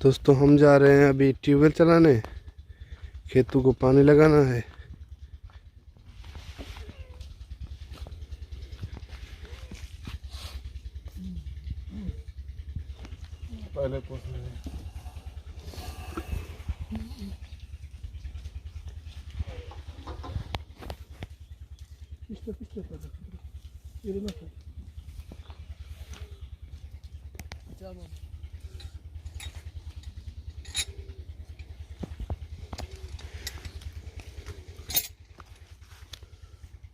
दोस्तों हम जा रहे हैं अभी ट्यूबवेल चलाने, खेतों को पानी लगाना है। पहले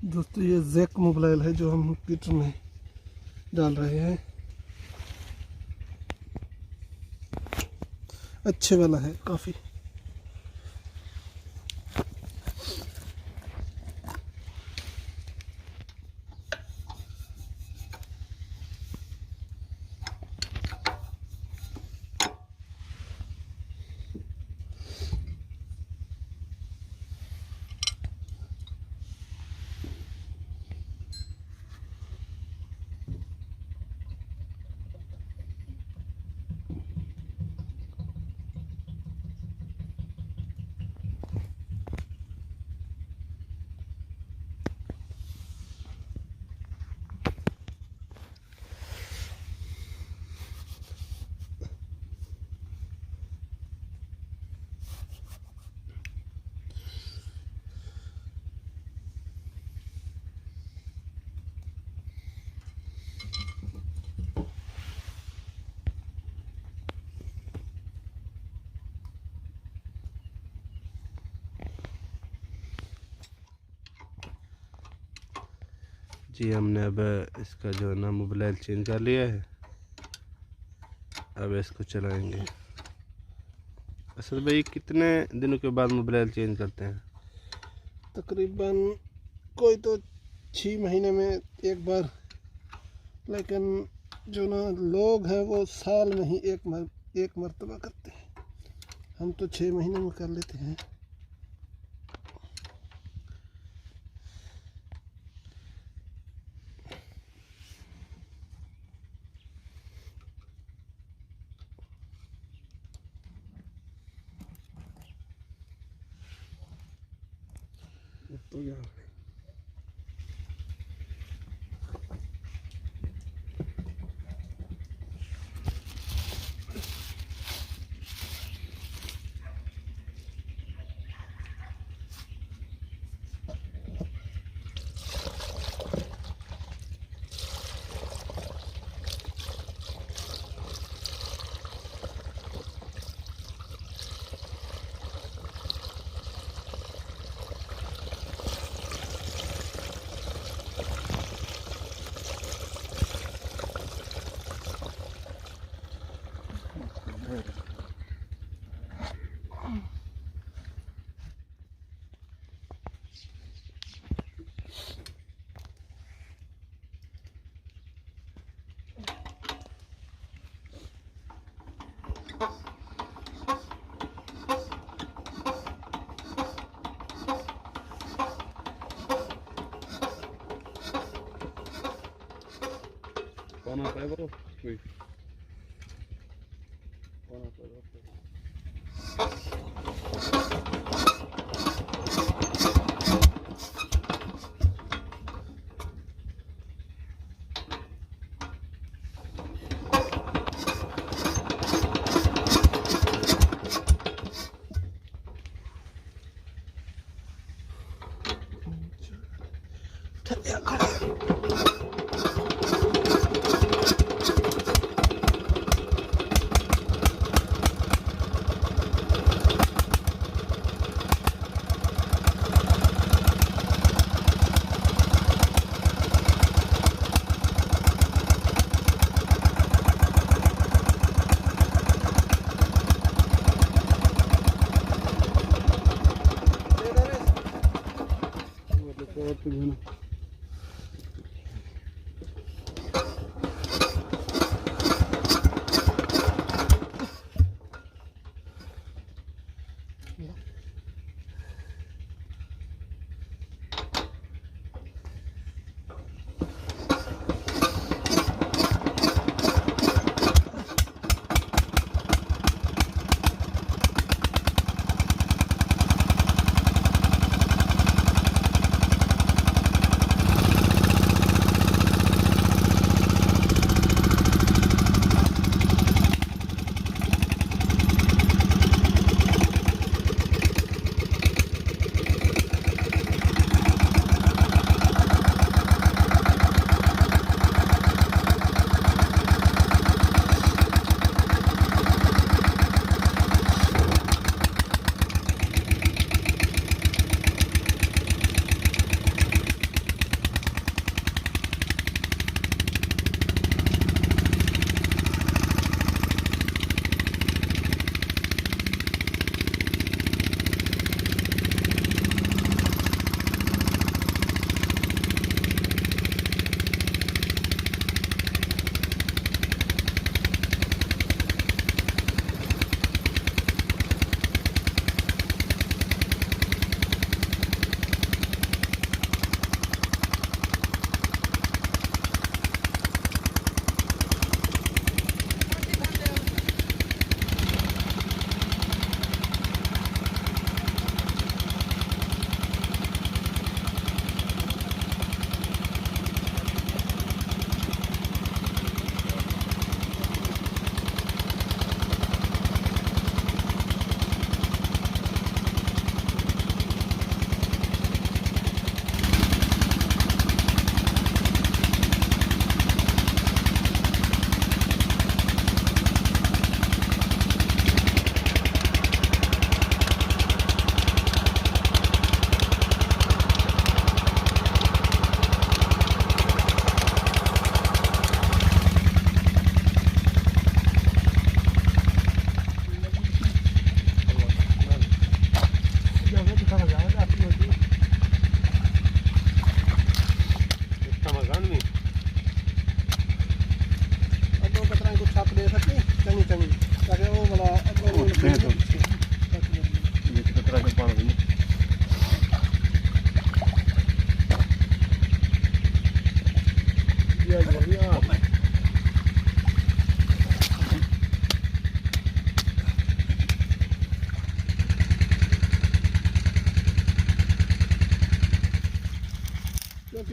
दोस्तों ये जैट मोबाइल है जो हम किट में डाल रहे हैं। अच्छे वाला है काफ़ी। जी हमने अब इसका जो है ना मोबाइल चेंज कर लिया है। अब इसको चलाएंगे। असल भाई कितने दिनों के बाद मोबाइल चेंज करते हैं? तकरीबन कोई तो 6 महीने में एक बार, लेकिन जो ना लोग हैं वो साल में ही एक मरतबा करते हैं। हम तो 6 महीने में कर लेते हैं। तो यार कौन आता है ब्रो? कोई कौन आता है?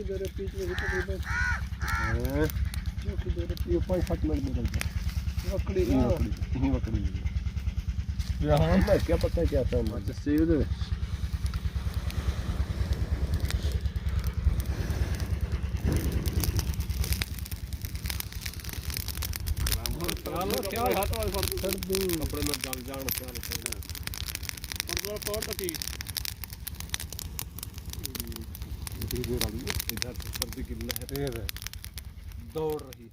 दे रहे पीछे से तकरीबन हैं चौकी दे रहे ये 5-7 मिनट में लग जाए वकड़ी ना नहीं वकड़ी यहाँ ना क्या पता है क्या था अच्छा सीख दे क्या हाथ वाले सर्दी कपड़े में जान जान क्या लगता है और कौन तो ठीक इधर सर्दी की लहर दौड़ रही